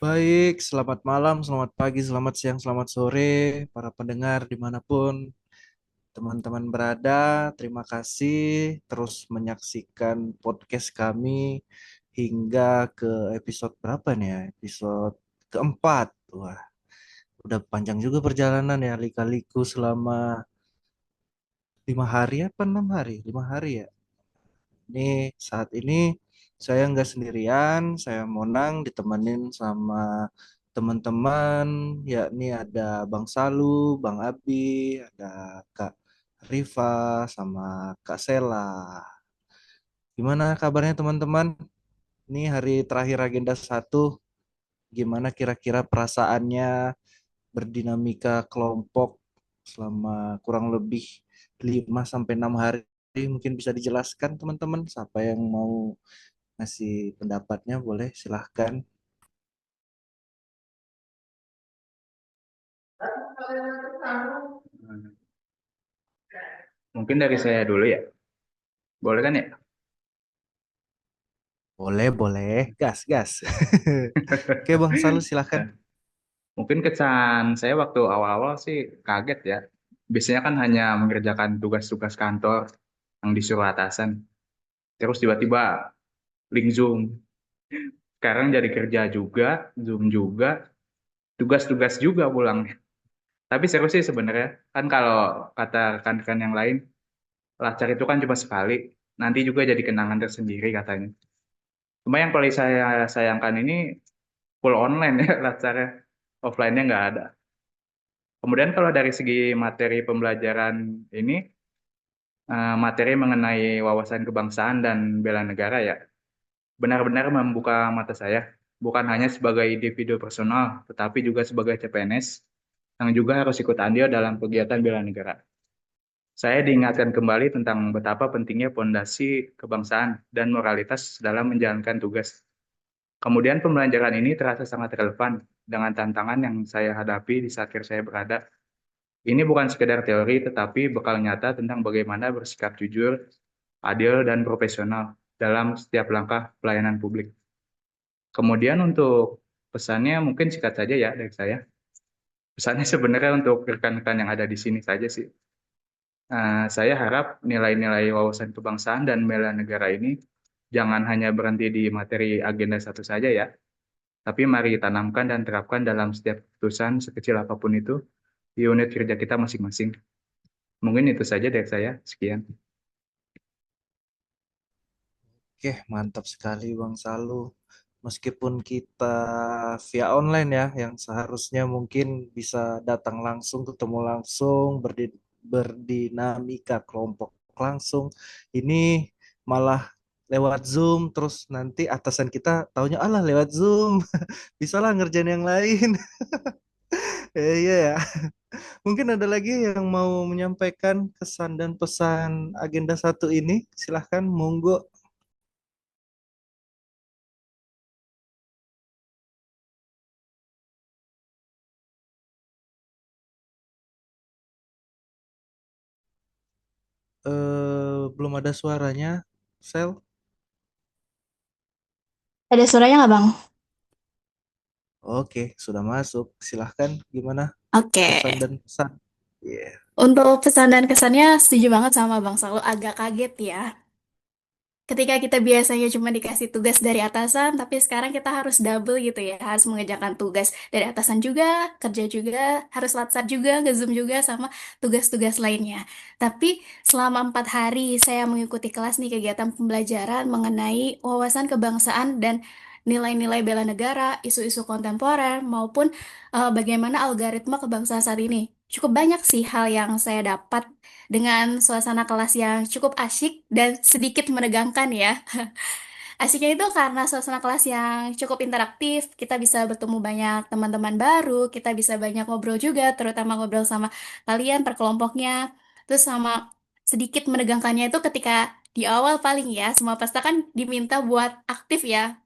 Baik, selamat malam, selamat pagi, selamat siang, selamat sore, para pendengar dimanapun teman-teman berada. Terima kasih terus menyaksikan podcast kami hingga ke episode berapa nih ya? Episode keempat. Wah, udah panjang juga perjalanan ya, lika-liku selama 5 hari apa 6 hari? 5 hari ya. Ini saat ini saya nggak sendirian, saya Monang ditemenin sama teman-teman, yakni ada Bang Salu, Bang Abi, ada Kak Rifa, sama Kak Sela. Gimana kabarnya teman-teman? Ini hari terakhir agenda satu. Gimana kira-kira perasaannya berdinamika kelompok selama kurang lebih 5 sampai 6 hari? Mungkin bisa dijelaskan teman-teman, siapa yang mau ngasih pendapatnya boleh silahkan. Mungkin dari saya dulu ya. Boleh kan ya? Boleh, boleh. Gas, gas. Oke, Bang Salu silahkan. Mungkin kesan saya waktu awal-awal sih kaget ya. Biasanya kan hanya mengerjakan tugas-tugas kantor yang disuruh atasan. Terus tiba-tiba link Zoom. Sekarang jadi kerja juga, Zoom juga, tugas-tugas juga pulangnya. Tapi seru sih sebenarnya. Kan kalau kata rekan-rekan yang lain, lacar itu kan cuma sekali. Nanti juga jadi kenangan tersendiri katanya. Cuma yang paling saya sayangkan ini full online ya lacarnya. Offline-nya nggak ada. Kemudian kalau dari segi materi pembelajaran ini, materi mengenai wawasan kebangsaan dan bela negara ya, benar-benar membuka mata saya, bukan hanya sebagai individu personal, tetapi juga sebagai CPNS yang juga harus ikut andil dalam kegiatan bela negara. Saya diingatkan kembali tentang betapa pentingnya fondasi kebangsaan dan moralitas dalam menjalankan tugas. Kemudian pembelajaran ini terasa sangat relevan dengan tantangan yang saya hadapi di saat saya berada. Ini bukan sekedar teori, tetapi bekal nyata tentang bagaimana bersikap jujur, adil, dan profesional dalam setiap langkah pelayanan publik. Kemudian untuk pesannya mungkin singkat saja ya dari saya. Pesannya sebenarnya untuk rekan-rekan yang ada di sini saja sih. Saya harap nilai-nilai wawasan kebangsaan dan bela negara ini jangan hanya berhenti di materi agenda satu saja ya, tapi mari tanamkan dan terapkan dalam setiap keputusan sekecil apapun itu di unit kerja kita masing-masing. Mungkin itu saja dari saya. Sekian. Oke, mantap sekali Bang Salu. Meskipun kita via online ya, yang seharusnya mungkin bisa datang langsung, ketemu langsung, berdinamika kelompok langsung. Ini malah lewat Zoom, terus nanti atasan kita taunya alah lewat Zoom, bisa lah ngerjain yang lain. Iya ya. Mungkin ada lagi yang mau menyampaikan kesan dan pesan agenda satu ini. Silahkan, monggo. Belum ada suaranya, Sel. Ada suaranya nggak, Bang? Oke, sudah masuk. Silahkan, gimana Oke. kesan dan pesan? Iya. Untuk pesan dan kesannya setuju banget sama Bang Selalu agak kaget ya. Ketika kita biasanya cuma dikasih tugas dari atasan, tapi sekarang kita harus double gitu ya. Harus mengerjakan tugas dari atasan juga, kerja juga, harus latsar juga, nge-zoom juga, sama tugas-tugas lainnya. Tapi selama 4 hari saya mengikuti kelas nih kegiatan pembelajaran mengenai wawasan kebangsaan dan nilai-nilai bela negara, isu-isu kontemporer, maupun bagaimana algoritma kebangsaan saat ini. Cukup banyak sih hal yang saya dapat dengan suasana kelas yang cukup asyik dan sedikit menegangkan ya. Asyiknya itu karena suasana kelas yang cukup interaktif, kita bisa bertemu banyak teman-teman baru, kita bisa banyak ngobrol juga, terutama ngobrol sama kalian per kelompoknya. Terus sama sedikit menegangkannya itu ketika di awal paling ya, semua peserta kan diminta buat aktif ya,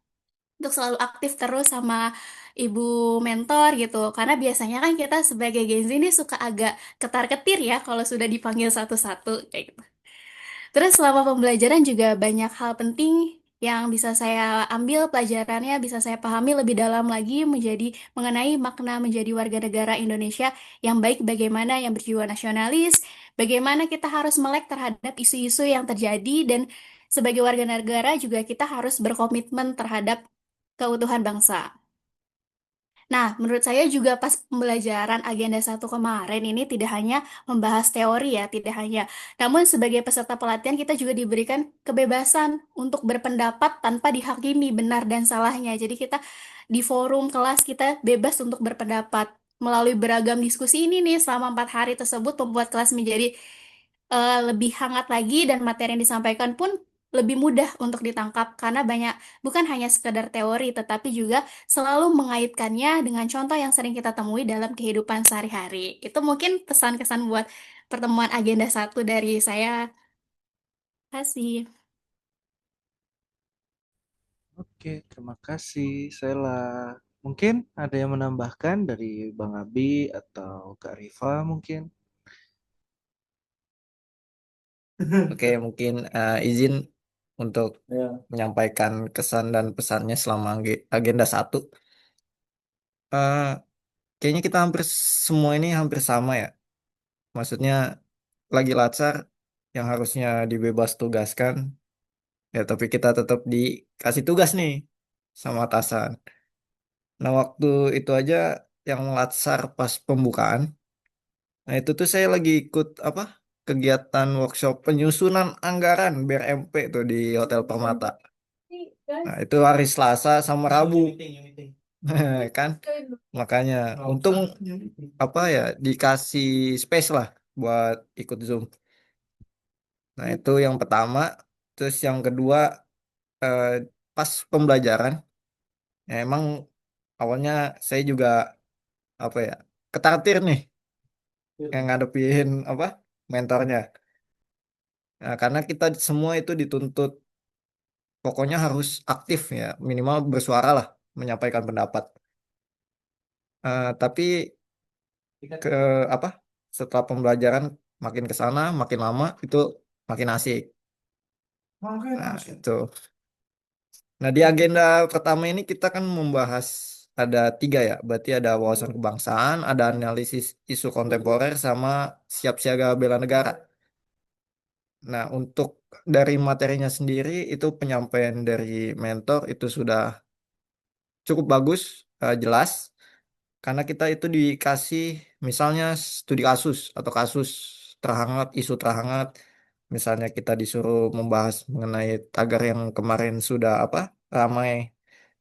untuk selalu aktif terus sama ibu mentor gitu. Karena biasanya kan kita sebagai Gen Z ini suka agak ketar-ketir ya kalau sudah dipanggil satu-satu kayak gitu. Terus selama pembelajaran juga banyak hal penting yang bisa saya ambil pelajarannya, bisa saya pahami lebih dalam lagi menjadi mengenai makna menjadi warga negara Indonesia yang baik, bagaimana yang berjiwa nasionalis, bagaimana kita harus melek terhadap isu-isu yang terjadi, dan sebagai warga negara juga kita harus berkomitmen terhadap keutuhan bangsa. Nah, menurut saya juga pas pembelajaran Agenda 1 kemarin ini tidak hanya membahas teori ya, tidak hanya. Namun sebagai peserta pelatihan kita juga diberikan kebebasan untuk berpendapat tanpa dihakimi benar dan salahnya. Jadi kita di forum kelas kita bebas untuk berpendapat. Melalui beragam diskusi ini nih selama 4 hari tersebut membuat kelas menjadi lebih hangat lagi, dan materi yang disampaikan pun lebih mudah untuk ditangkap karena banyak, bukan hanya sekedar teori tetapi juga selalu mengaitkannya dengan contoh yang sering kita temui dalam kehidupan sehari-hari. Itu mungkin pesan-kesan buat pertemuan Agenda 1 dari saya. Terima kasih. Oke, terima kasih, Sela. Mungkin ada yang menambahkan dari Bang Abi atau Kak Rifa mungkin? Oke, mungkin izin untuk menyampaikan kesan dan pesannya selama Agenda 1. Eh, Kayaknya kita hampir semua ini hampir sama ya. Maksudnya lagi latsar yang harusnya dibebas tugaskan, ya tapi kita tetap dikasih tugas nih sama atasan. Nah, waktu itu aja yang latsar pas pembukaan, nah itu tuh saya lagi ikut apa? Kegiatan workshop penyusunan anggaran BRMP tuh di Hotel Permata. Nah, itu hari Selasa sama Rabu. Kan? Makanya untung apa ya dikasih space lah buat ikut Zoom. Nah, itu yang pertama. Terus yang kedua, eh, pas pembelajaran, ya emang awalnya saya juga apa ya ketartir nih yang ngadepin apa mentornya. Nah, karena kita semua itu dituntut pokoknya harus aktif ya, minimal bersuara lah, menyampaikan pendapat. Tapi ke apa setelah pembelajaran makin ke sana makin lama itu makin asik. Nah, itu. Nah, di agenda pertama ini kita kan membahas ada 3 ya, berarti ada wawasan kebangsaan, ada analisis isu kontemporer, sama siap siaga bela negara. Nah, untuk dari materinya sendiri itu penyampaian dari mentor itu sudah cukup bagus, jelas, karena kita itu dikasih misalnya studi kasus atau kasus terhangat, isu terhangat. Misalnya kita disuruh membahas mengenai tagar yang kemarin sudah apa ramai,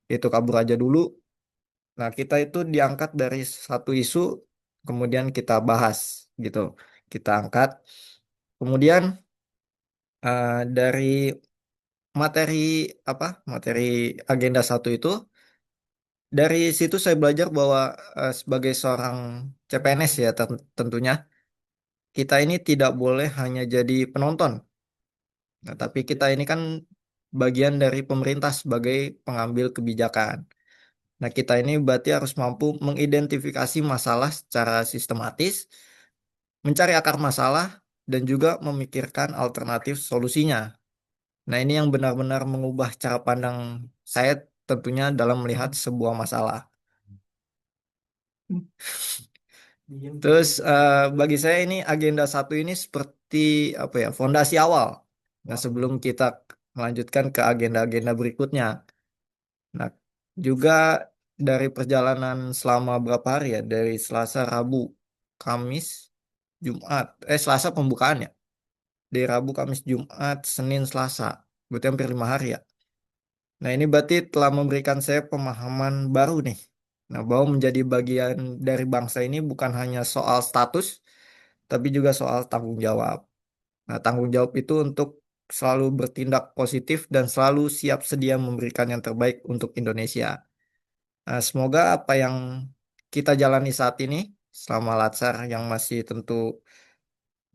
itu kabur aja dulu. Nah, kita itu diangkat dari satu isu, kemudian kita bahas gitu. Kita angkat. Kemudian dari materi apa? Materi Agenda 1 itu, dari situ saya belajar bahwa sebagai seorang CPNS ya tentunya kita ini tidak boleh hanya jadi penonton. Nah, tapi kita ini kan bagian dari pemerintah sebagai pengambil kebijakan. Nah, kita ini berarti harus mampu mengidentifikasi masalah secara sistematis, mencari akar masalah, dan juga memikirkan alternatif solusinya. Nah, ini yang benar-benar mengubah cara pandang saya tentunya dalam melihat sebuah masalah. Terus bagi saya ini Agenda 1 ini seperti apa ya, fondasi awal. Nah, sebelum kita melanjutkan ke agenda-agenda berikutnya. Nah, juga dari perjalanan selama berapa hari ya, dari Selasa, Rabu, Kamis, Jumat, Selasa pembukaan ya. Dari Rabu, Kamis, Jumat, Senin, Selasa. Berarti hampir 5 hari ya. Nah, ini berarti telah memberikan saya pemahaman baru nih. Nah, bahwa menjadi bagian dari bangsa ini bukan hanya soal status, tapi juga soal tanggung jawab. Nah, tanggung jawab itu untuk selalu bertindak positif dan selalu siap sedia memberikan yang terbaik untuk Indonesia. Nah, semoga apa yang kita jalani saat ini selama Latsar yang masih tentu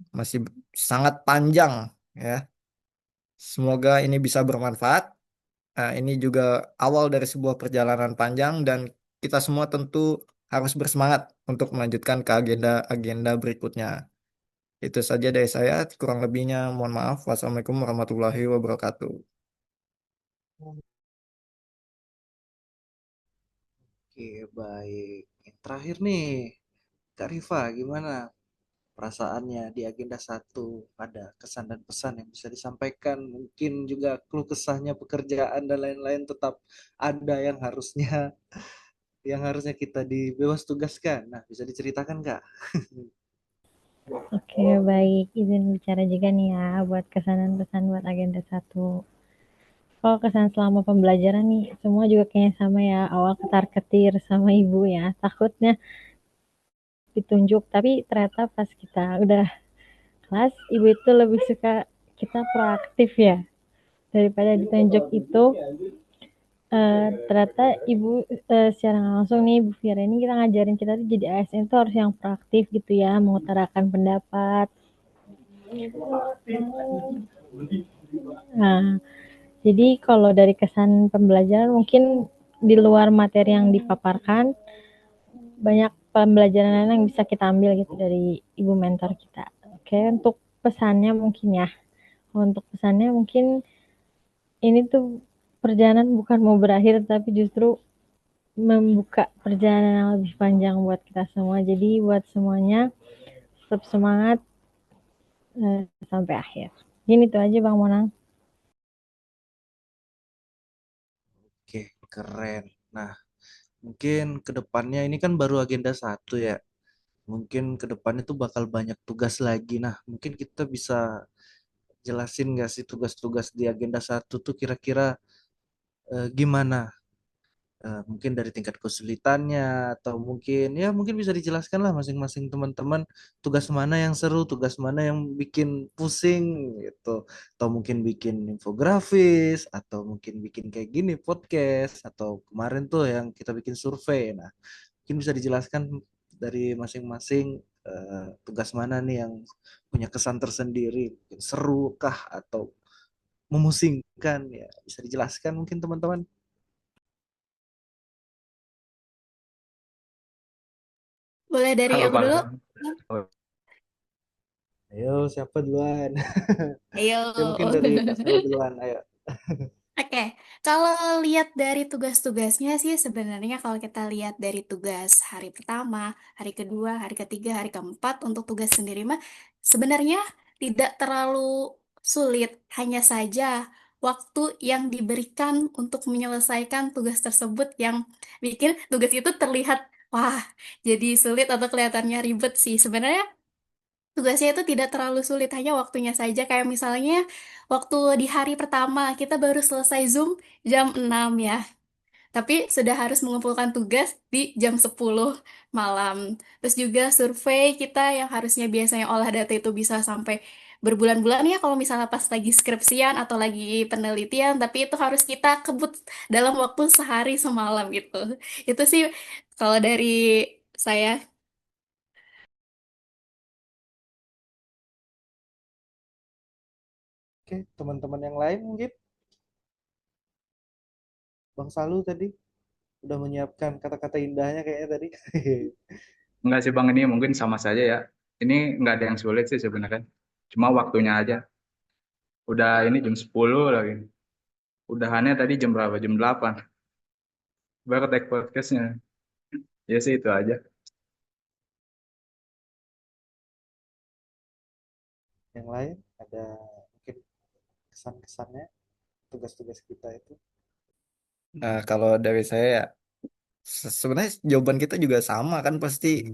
masih sangat panjang ya. Semoga ini bisa bermanfaat. Nah, ini juga awal dari sebuah perjalanan panjang dan kita semua tentu harus bersemangat untuk melanjutkan ke agenda-agenda berikutnya. Itu saja dari saya, kurang lebihnya mohon maaf. Wassalamualaikum warahmatullahi wabarakatuh. Oke, baik. Yang terakhir nih, Kak Rifa, gimana perasaannya di agenda satu? Ada kesan dan pesan yang bisa disampaikan? Mungkin juga keluh kesahnya pekerjaan dan lain-lain tetap ada yang harusnya kita dibebas tugaskan. Nah, bisa diceritakan, Kak? Oke, baik. Izin bicara juga nih ya buat kesan dan pesan buat agenda satu. Kalau kesan selama pembelajaran nih, semua juga kayaknya sama ya. Awal ketar-ketir sama ibu ya. Takutnya ditunjuk, tapi ternyata pas kita udah kelas, ibu itu lebih suka kita proaktif ya. Daripada ditunjuk itu, ternyata ibu secara nggak langsung nih, Bu Fira ini kita ngajarin kita tuh jadi ASN tuh harus yang proaktif gitu ya, mengutarakan pendapat. Nah, jadi kalau dari kesan pembelajaran mungkin di luar materi yang dipaparkan, banyak pembelajaran lain yang bisa kita ambil gitu dari ibu mentor kita. Oke, untuk pesannya mungkin ya. Untuk pesannya mungkin ini tuh perjalanan bukan mau berakhir tapi justru membuka perjalanan yang lebih panjang buat kita semua. Jadi buat semuanya tetap semangat sampai akhir. Gini tuh aja Bang Monang. Oke, keren. Nah, mungkin ke depannya ini kan baru agenda satu ya. Mungkin ke depannya tuh bakal banyak tugas lagi. Nah, mungkin kita bisa jelasin nggak sih tugas-tugas di agenda satu tuh kira-kira gimana? Mungkin dari tingkat kesulitannya atau mungkin bisa dijelaskan lah masing-masing teman-teman tugas mana yang seru, tugas mana yang bikin pusing gitu. Atau mungkin bikin infografis atau mungkin bikin kayak gini podcast atau kemarin tuh yang kita bikin survei. Nah, mungkin bisa dijelaskan dari masing-masing tugas mana nih yang punya kesan tersendiri, mungkin seru kah atau memusingkan ya. Bisa dijelaskan mungkin teman-teman. Boleh dari Halo aku Pak. dulu? Oh, Ayo, siapa duluan? Ya mungkin Ayo. dari Kak Selo duluan, ayo. Oke, kalau lihat dari tugas-tugasnya sih sebenarnya kalau kita lihat dari tugas hari pertama, hari kedua, hari ketiga, hari keempat untuk tugas sendiri mah sebenarnya tidak terlalu sulit, hanya saja waktu yang diberikan untuk menyelesaikan tugas tersebut yang bikin tugas itu terlihat wah, jadi sulit atau kelihatannya ribet sih. Sebenarnya tugasnya itu tidak terlalu sulit, hanya waktunya saja. Kayak misalnya waktu di hari pertama kita baru selesai Zoom jam 6 ya. Tapi sudah harus mengumpulkan tugas di jam 10 malam. Terus juga survei kita yang harusnya biasanya olah data itu bisa sampai berbulan-bulan ya kalau misalnya pas lagi skripsian atau lagi penelitian, tapi itu harus kita kebut dalam waktu sehari semalam gitu. Itu sih kalau dari saya. Oke, teman-teman yang lain mungkin Bang Salu tadi udah menyiapkan kata-kata indahnya kayaknya tadi. enggak sih Bang, ini mungkin sama saja ya. Ini enggak ada yang sulit sih sebenarnya. Cuma waktunya aja. Udah ini jam 10 lagi. Udahannya tadi jam berapa? Jam 8. Baru take podcastnya. Ya sih itu aja. Yang lain ada mungkin kesan-kesannya tugas-tugas kita itu. Nah, kalau dari saya ya, sebenarnya jawaban kita juga sama kan pasti.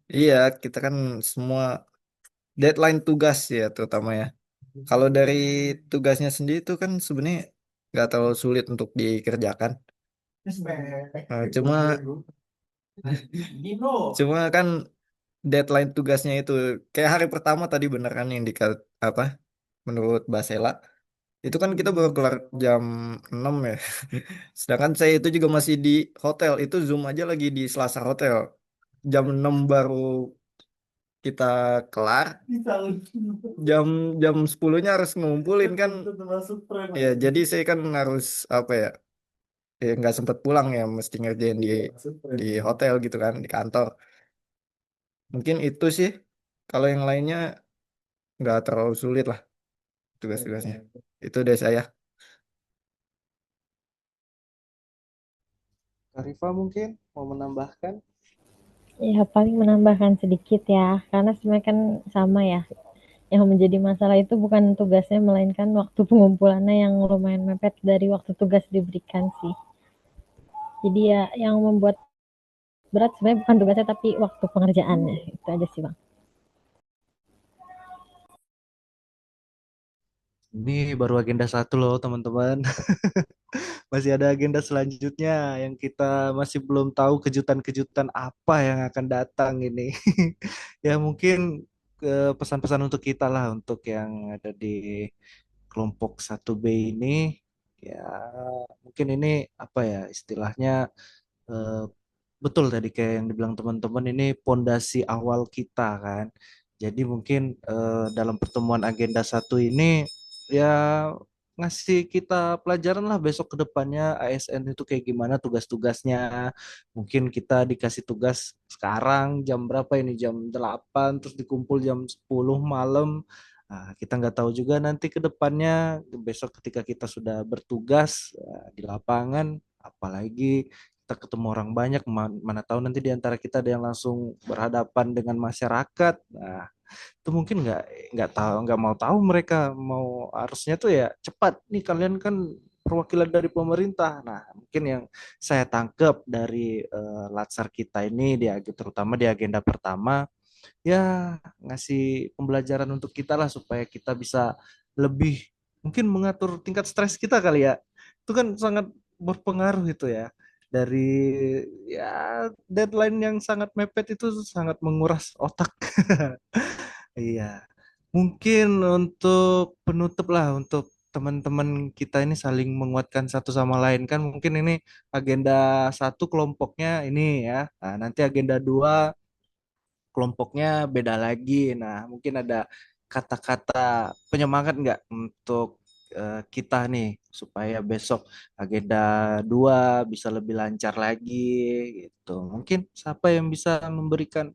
Iya, kita kan semua deadline tugas ya terutama ya. Kalau dari tugasnya sendiri itu kan sebenarnya nggak terlalu sulit untuk dikerjakan. Nah, cuma kan deadline tugasnya itu kayak hari pertama tadi bener kan yang apa menurut Basela itu kan kita baru kelar jam 6 ya. Sedangkan saya itu juga masih di hotel. Itu Zoom aja lagi di Selasar Hotel. Jam 6 baru kita kelar. Jam jam 10-nya harus ngumpulin kan. Ya, jadi saya kan harus apa ya? Ya nggak sempat pulang ya, mesti ngerjain di hotel gitu kan, di kantor. Mungkin itu sih. Kalau yang lainnya nggak terlalu sulit lah. tugas-tugasnya. Itu dari saya. Karifa mungkin mau menambahkan? Ya paling menambahkan sedikit ya, karena sebenarnya kan sama ya. Yang menjadi masalah itu bukan tugasnya, melainkan waktu pengumpulannya yang lumayan mepet dari waktu tugas diberikan sih. Jadi ya yang membuat berat sebenarnya bukan tugasnya tapi waktu pengerjaannya. Itu aja sih Bang. Ini baru agenda satu loh teman-teman. Masih ada agenda selanjutnya yang kita masih belum tahu kejutan-kejutan apa yang akan datang ini. Ya mungkin pesan-pesan untuk kita lah untuk yang ada di kelompok 1B ini ya mungkin ini apa ya istilahnya eh, betul tadi kayak yang dibilang teman-teman ini pondasi awal kita kan. Jadi mungkin dalam pertemuan agenda satu ini ya ngasih kita pelajaran lah besok ke depannya ASN itu kayak gimana tugas-tugasnya. Mungkin kita dikasih tugas sekarang jam berapa ini jam 8 terus dikumpul jam 10 malam. Nah, kita nggak tahu juga nanti ke depannya besok ketika kita sudah bertugas di lapangan apalagi kita ketemu orang banyak mana tahu nanti di antara kita ada yang langsung berhadapan dengan masyarakat. Nah, itu mungkin nggak tahu nggak mau tahu mereka mau harusnya tuh ya cepat nih kalian kan perwakilan dari pemerintah. Nah, mungkin yang saya tangkap dari latsar kita ini terutama di agenda pertama ya ngasih pembelajaran untuk kita lah supaya kita bisa lebih mungkin mengatur tingkat stres kita kali ya. Itu kan sangat berpengaruh itu ya. Dari ya deadline yang sangat mepet itu sangat menguras otak. Iya. Mungkin untuk penutup lah untuk teman-teman kita ini saling menguatkan satu sama lain kan mungkin ini agenda satu kelompoknya ini ya. Nah, nanti agenda dua kelompoknya beda lagi. Nah, mungkin ada kata-kata penyemangat nggak untuk kita nih supaya besok agenda 2 bisa lebih lancar lagi gitu. Mungkin siapa yang bisa memberikan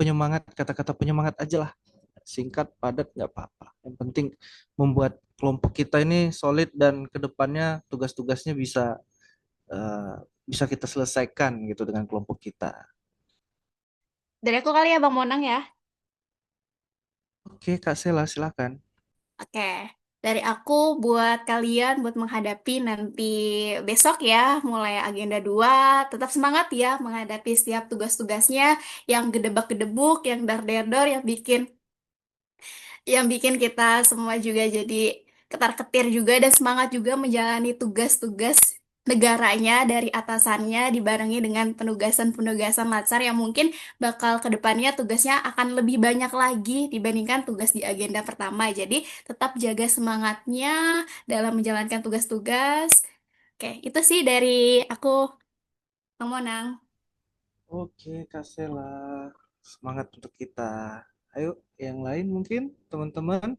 penyemangat, kata-kata penyemangat aja lah. Singkat, padat, nggak apa-apa. Yang penting membuat kelompok kita ini solid dan kedepannya tugas-tugasnya eh, bisa kita selesaikan gitu dengan kelompok kita. Dari aku kali ya Bang Monang ya. Oke, Kak Sela, silakan. Oke, dari aku buat kalian buat menghadapi nanti besok ya, mulai agenda 2 tetap semangat ya menghadapi setiap tugas-tugasnya yang gedebak-gedebuk, yang dar-der-dor, yang bikin kita semua juga jadi ketar-ketir juga dan semangat juga menjalani tugas-tugas negaranya dari atasannya dibarengi dengan penugasan-penugasan latsar yang mungkin bakal ke depannya tugasnya akan lebih banyak lagi dibandingkan tugas di agenda pertama. Jadi tetap jaga semangatnya dalam menjalankan tugas-tugas. Oke, itu sih dari aku, Bang Monang. Oke, Kak Sela. Semangat untuk kita. Ayo, yang lain mungkin, teman-teman.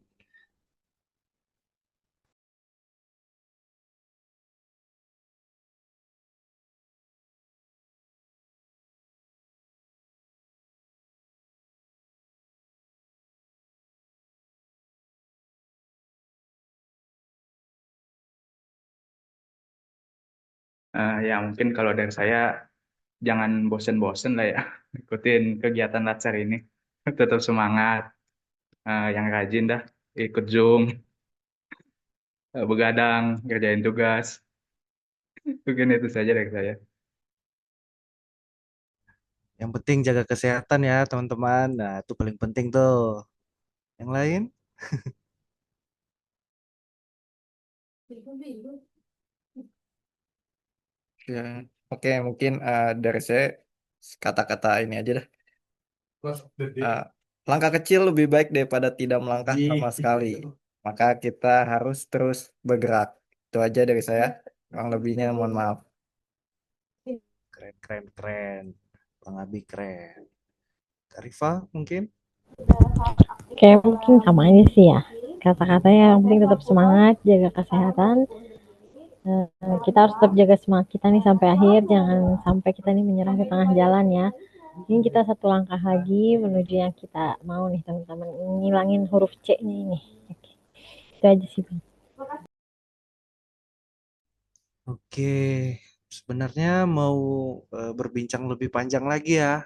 Ya mungkin kalau dari saya jangan bosen-bosen lah ya ikutin kegiatan latsar ini. Tetap semangat, yang rajin dah ikut Zoom, begadang, kerjain tugas. Mungkin itu saja dari saya. Yang penting jaga kesehatan ya, teman-teman. Nah, itu paling penting tuh. Yang lain? Ya, oke mungkin dari saya kata-kata ini aja dah. Uh, Langkah kecil lebih baik daripada tidak melangkah sama sekali. Maka kita harus terus bergerak. Itu aja dari saya. Kurang lebihnya mohon maaf. Keren, keren, keren. Bang Abi keren. Kak Rifa mungkin? Kayak mungkin sama aja sih ya. Kata-katanya yang penting tetap semangat, jaga kesehatan. Kita harus tetap jaga semangat kita nih sampai akhir. Jangan sampai kita nih menyerah di tengah jalan ya. Ini kita satu langkah lagi menuju yang kita mau nih teman-teman. Ngilangin huruf C nih. Oke. Itu aja sih Bang. Oke, sebenarnya mau berbincang lebih panjang lagi ya.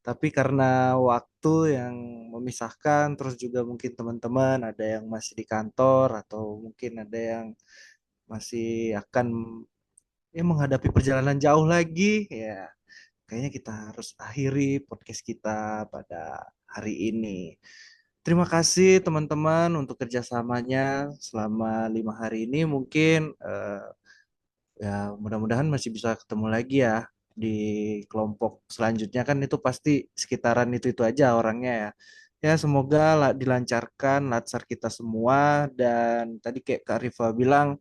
Tapi karena waktu yang memisahkan, terus juga mungkin teman-teman ada yang masih di kantor atau mungkin ada yang masih akan ya menghadapi perjalanan jauh lagi, ya kayaknya kita harus akhiri podcast kita pada hari ini. Terima kasih teman-teman untuk kerjasamanya selama 5 hari ini. Mungkin ya mudah-mudahan masih bisa ketemu lagi ya di kelompok selanjutnya, kan itu pasti sekitaran itu aja orangnya ya. Ya semoga dilancarkan latsar kita semua, dan tadi kayak Kak Rifa bilang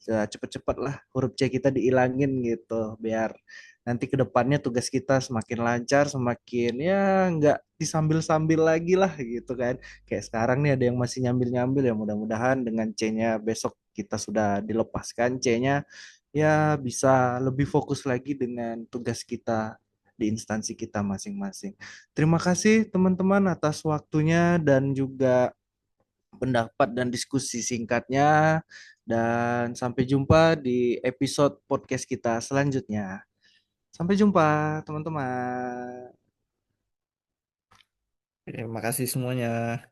ya, cepet-cepet lah huruf C kita dihilangin gitu biar nanti ke depannya tugas kita semakin lancar, semakin ya nggak disambil-sambil lagi lah gitu kan. Kayak sekarang nih ada yang masih nyambil-nyambil, ya mudah-mudahan dengan C-nya besok kita sudah dilepaskan C-nya, ya bisa lebih fokus lagi dengan tugas kita di instansi kita masing-masing. Terima kasih teman-teman atas waktunya dan juga pendapat dan diskusi singkatnya, dan sampai jumpa di episode podcast kita selanjutnya. Sampai jumpa teman-teman. Terima kasih semuanya.